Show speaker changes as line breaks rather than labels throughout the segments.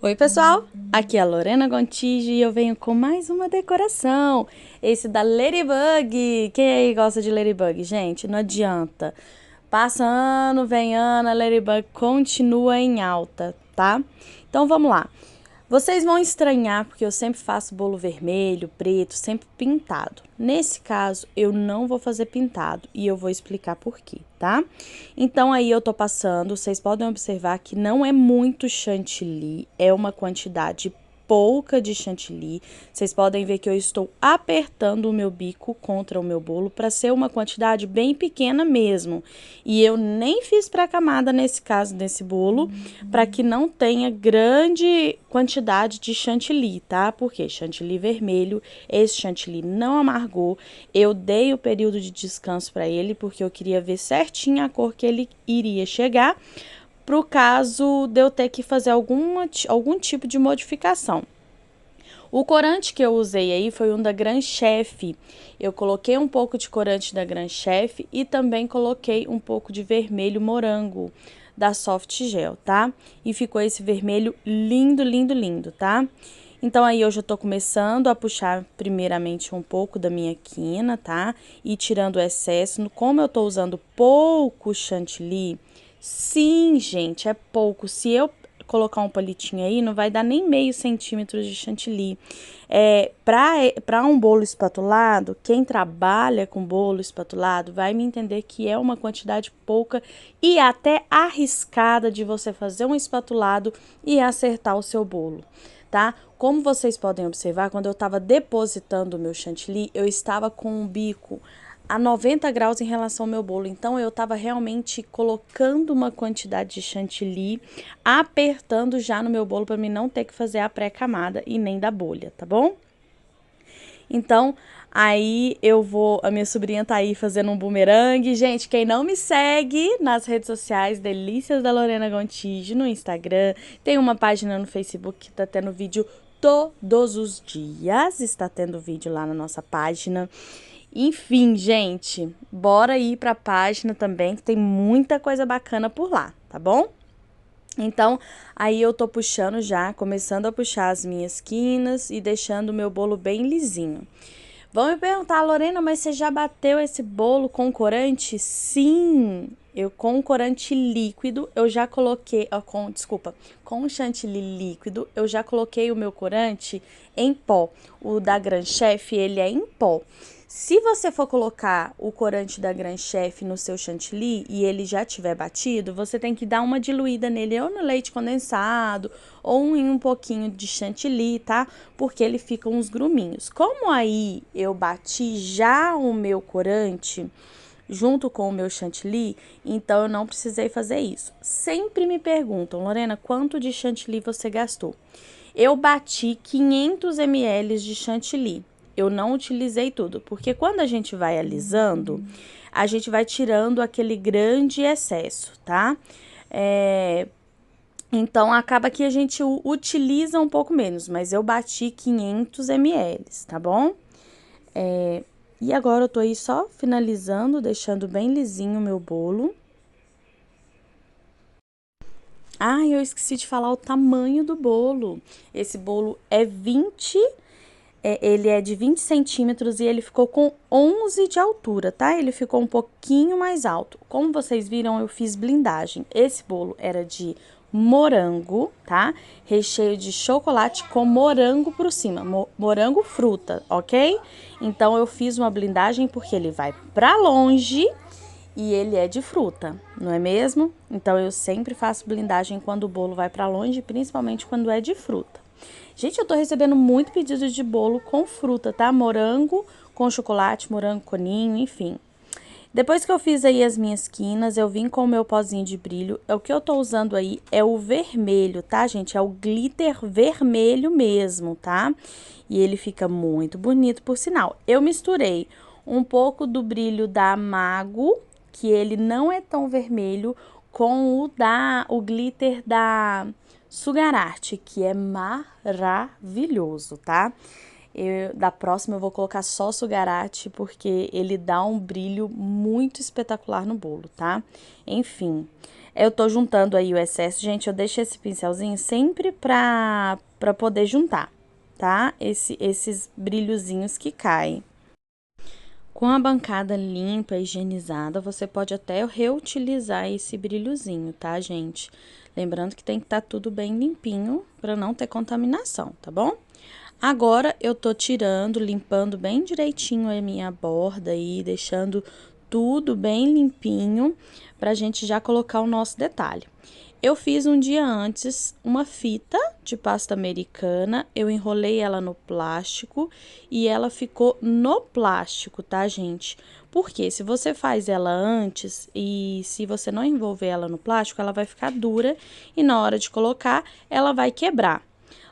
Oi, pessoal! Aqui é a Lorena Gontijo e eu venho com mais uma decoração. Esse da Ladybug. Quem aí gosta de Ladybug? Gente, não adianta. Passa ano, vem ano, a Ladybug continua em alta, tá? Então vamos lá. Vocês vão estranhar porque eu sempre faço bolo vermelho, preto, sempre pintado. Nesse caso, eu não vou fazer pintado e eu vou explicar por quê, tá? Então aí eu tô passando, vocês podem observar que não é muito chantilly, é uma quantidade pouca de chantilly. Vocês podem ver que eu estou apertando o meu bico contra o meu bolo para ser uma quantidade bem pequena mesmo. E eu nem fiz pré-camada nesse caso desse bolo, para que não tenha grande quantidade de chantilly, tá? Porque chantilly vermelho, esse chantilly não amargou. Eu dei o período de descanso para ele porque eu queria ver certinho a cor que ele iria chegar, pro caso de eu ter que fazer algum tipo de modificação. O corante que eu usei aí foi um da Gran Chef. Eu coloquei um pouco de corante da Gran Chef e também coloquei um pouco de vermelho morango da Soft Gel, tá? E ficou esse vermelho lindo, lindo, lindo, tá? Então aí eu já tô começando a puxar primeiramente um pouco da minha quina, tá? E tirando o excesso. Como eu tô usando pouco chantilly, sim, gente, é pouco. Se eu colocar um palitinho aí, não vai dar nem meio centímetro de chantilly. Para um bolo espatulado, quem trabalha com bolo espatulado vai me entender que é uma quantidade pouca e até arriscada de você fazer um espatulado e acertar o seu bolo, tá? Como vocês podem observar, quando eu estava depositando o meu chantilly, eu estava com o bico a 90 graus em relação ao meu bolo. Então, eu estava realmente colocando uma quantidade de chantilly, apertando já no meu bolo para mim não ter que fazer a pré-camada e nem da bolha, tá bom? Então, aí a minha sobrinha tá aí fazendo um bumerangue. Gente, quem não me segue nas redes sociais, Delícias da Lorena Gontijo, no Instagram, tem uma página no Facebook que tá tendo vídeo todos os dias, está tendo vídeo lá na nossa página. Enfim, gente, bora ir pra página também, que tem muita coisa bacana por lá, tá bom? Então, aí eu tô puxando já, começando a puxar as minhas quinas e deixando o meu bolo bem lisinho. Vão me perguntar, Lorena, mas você já bateu esse bolo com corante? Sim, eu com corante líquido, eu já coloquei, com chantilly líquido, eu já coloquei o meu corante em pó. O da Gran Chef, ele é em pó. Se você for colocar o corante da Gran Chef no seu chantilly e ele já tiver batido, você tem que dar uma diluída nele ou no leite condensado ou em um pouquinho de chantilly, tá? Porque ele fica uns gruminhos. Como aí eu bati já o meu corante junto com o meu chantilly, então eu não precisei fazer isso. Sempre me perguntam, Lorena, quanto de chantilly você gastou? Eu bati 500 ml de chantilly. Eu não utilizei tudo, porque quando a gente vai alisando, a gente vai tirando aquele grande excesso, tá? Então, acaba que a gente utiliza um pouco menos, mas eu bati 500 ml, tá bom? E agora eu tô aí só finalizando, deixando bem lisinho o meu bolo. Ah, eu esqueci de falar o tamanho do bolo. Esse bolo é ele é de 20 centímetros e ele ficou com 11 de altura, tá? Ele ficou um pouquinho mais alto. Como vocês viram, eu fiz blindagem. Esse bolo era de morango, tá? Recheio de chocolate com morango por cima, morango fruta, ok? Então, eu fiz uma blindagem porque ele vai pra longe e ele é de fruta, não é mesmo? Então, eu sempre faço blindagem quando o bolo vai pra longe, principalmente quando é de fruta. Gente, eu tô recebendo muito pedido de bolo com fruta, tá? Morango com chocolate, morango com ninho, enfim. Depois que eu fiz aí as minhas quinas, eu vim com o meu pozinho de brilho. O que eu tô usando aí é o vermelho, tá, gente? É o glitter vermelho mesmo, tá? E ele fica muito bonito, por sinal. Eu misturei um pouco do brilho da Mago, que ele não é tão vermelho, com o glitter da Sugar Art, que é maravilhoso, tá? Da próxima eu vou colocar só Sugar Art, porque ele dá um brilho muito espetacular no bolo, tá? Enfim, Eu tô juntando aí o excesso, gente, eu deixo esse pincelzinho sempre pra poder juntar, tá? Esses brilhozinhos que caem. Com a bancada limpa, higienizada, você pode até reutilizar esse brilhozinho, tá, gente? Lembrando que tem que estar tudo bem limpinho para não ter contaminação, tá bom? Agora, eu tô tirando, limpando bem direitinho a minha borda aí, deixando tudo bem limpinho pra gente já colocar o nosso detalhe. Eu fiz um dia antes uma fita de pasta americana, eu enrolei ela no plástico e ela ficou no plástico, tá, gente? Porque se você faz ela antes e se você não envolver ela no plástico, ela vai ficar dura e na hora de colocar, ela vai quebrar.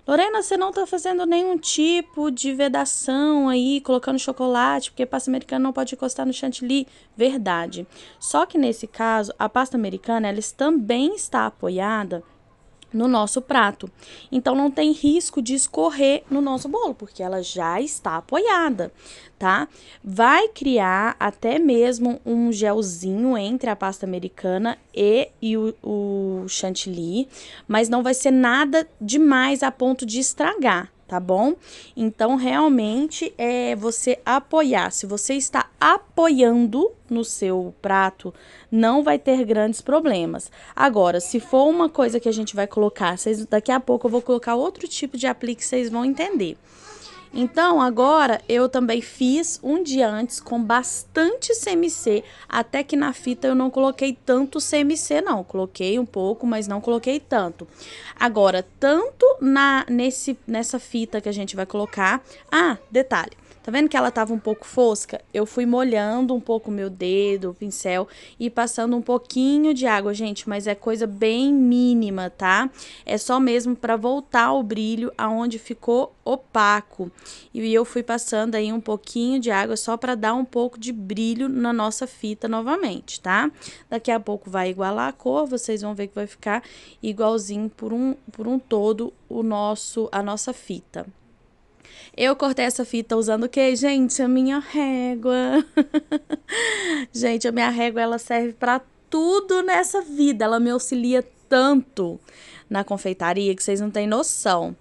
Lorena, você não tá fazendo nenhum tipo de vedação aí, colocando chocolate, porque pasta americana não pode encostar no chantilly. Verdade. Só que nesse caso, a pasta americana, ela também está apoiada no nosso prato. Então, não tem risco de escorrer no nosso bolo, porque ela já está apoiada, tá? Vai criar até mesmo um gelzinho entre a pasta americana e o chantilly, mas não vai ser nada demais a ponto de estragar, tá bom? Então, realmente, você apoiar. Se você está apoiando no seu prato, não vai ter grandes problemas. Agora, se for uma coisa que a gente vai colocar, daqui a pouco eu vou colocar outro tipo de aplique, vocês vão entender. Então, agora, eu também fiz um dia antes com bastante CMC, até que na fita eu não coloquei tanto CMC não, coloquei um pouco, mas não coloquei tanto. Agora, tanto nessa fita que a gente vai colocar... Ah, detalhe, tá vendo que ela tava um pouco fosca? Eu fui molhando um pouco o meu dedo, o pincel e passando um pouquinho de água, gente, mas é coisa bem mínima, tá? É só mesmo para voltar o brilho aonde ficou opaco. E eu fui passando aí um pouquinho de água só para dar um pouco de brilho na nossa fita novamente, tá? Daqui a pouco vai igualar a cor, vocês vão ver que vai ficar igualzinho por um todo a nossa fita. Eu cortei essa fita usando o quê? Gente, a minha régua. Gente, a minha régua, ela serve pra tudo nessa vida. Ela me auxilia tanto na confeitaria que vocês não têm noção.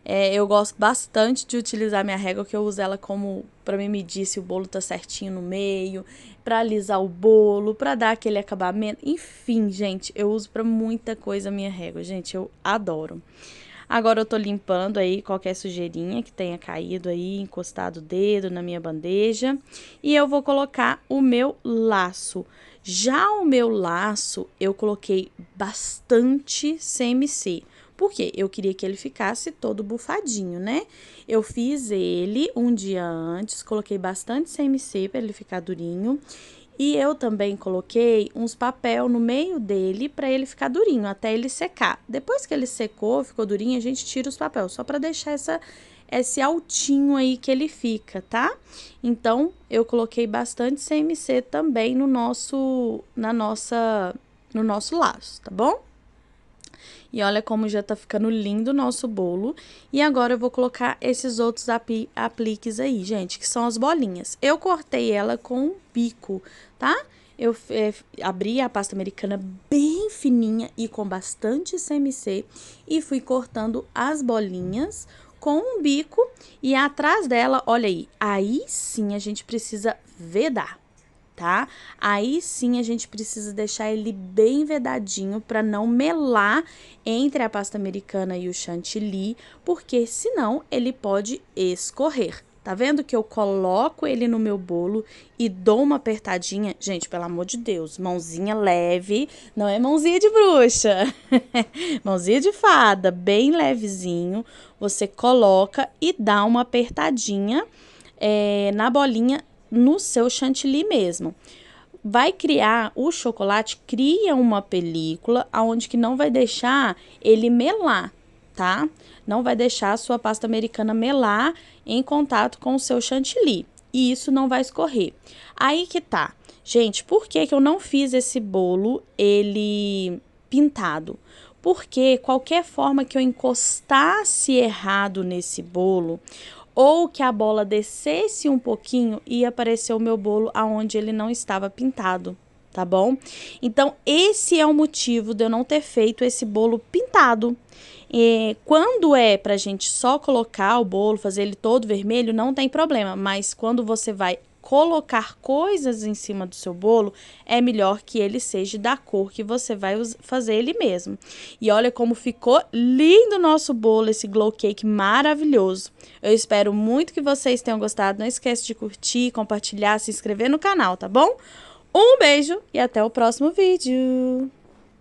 Eu gosto bastante de utilizar minha régua, que eu uso ela como pra me medir se o bolo tá certinho no meio, pra alisar o bolo, pra dar aquele acabamento. Enfim, gente, eu uso pra muita coisa a minha régua. Gente, eu adoro. Agora eu tô limpando aí qualquer sujeirinha que tenha caído aí, encostado o dedo na minha bandeja. E eu vou colocar o meu laço. Já o meu laço, eu coloquei bastante CMC. Por quê? Eu queria que ele ficasse todo bufadinho, né? Eu fiz ele um dia antes, coloquei bastante CMC para ele ficar durinho. E eu também coloquei uns papel no meio dele para ele ficar durinho, até ele secar. Depois que ele secou, ficou durinho, a gente tira os papéis, só para deixar esse altinho aí que ele fica, tá? Então, eu coloquei bastante CMC também no nosso laço, tá bom? E olha como já tá ficando lindo o nosso bolo. E agora eu vou colocar esses outros apliques aí, gente, que são as bolinhas. Eu cortei ela com um bico, tá? Eu abri a pasta americana bem fininha e com bastante CMC e fui cortando as bolinhas com um bico. E atrás dela, olha aí sim a gente precisa vedar. Tá? Aí sim a gente precisa deixar ele bem vedadinho para não melar entre a pasta americana e o chantilly, porque senão ele pode escorrer. Tá vendo que eu coloco ele no meu bolo e dou uma apertadinha? Gente, pelo amor de Deus, mãozinha leve, não é mãozinha de bruxa. Mãozinha de fada, bem levezinho. Você coloca e dá uma apertadinha na bolinha, no seu chantilly mesmo. Vai criar, o chocolate cria uma película aonde que não vai deixar ele melar, tá? Não vai deixar a sua pasta americana melar em contato com o seu chantilly. E isso não vai escorrer. Aí que tá. Gente, por que que eu não fiz esse bolo, ele pintado? Porque qualquer forma que eu encostasse errado nesse bolo, ou que a bola descesse um pouquinho e apareceu o meu bolo aonde ele não estava pintado, tá bom? Então, esse é o motivo de eu não ter feito esse bolo pintado. E quando é pra gente só colocar o bolo, fazer ele todo vermelho, não tem problema. Mas quando você vai colocar coisas em cima do seu bolo, é melhor que ele seja da cor que você vai fazer ele mesmo. E olha como ficou lindo o nosso bolo, esse glow cake maravilhoso. Eu espero muito que vocês tenham gostado. Não esquece de curtir, compartilhar, se inscrever no canal, tá bom? Um beijo e até o próximo vídeo!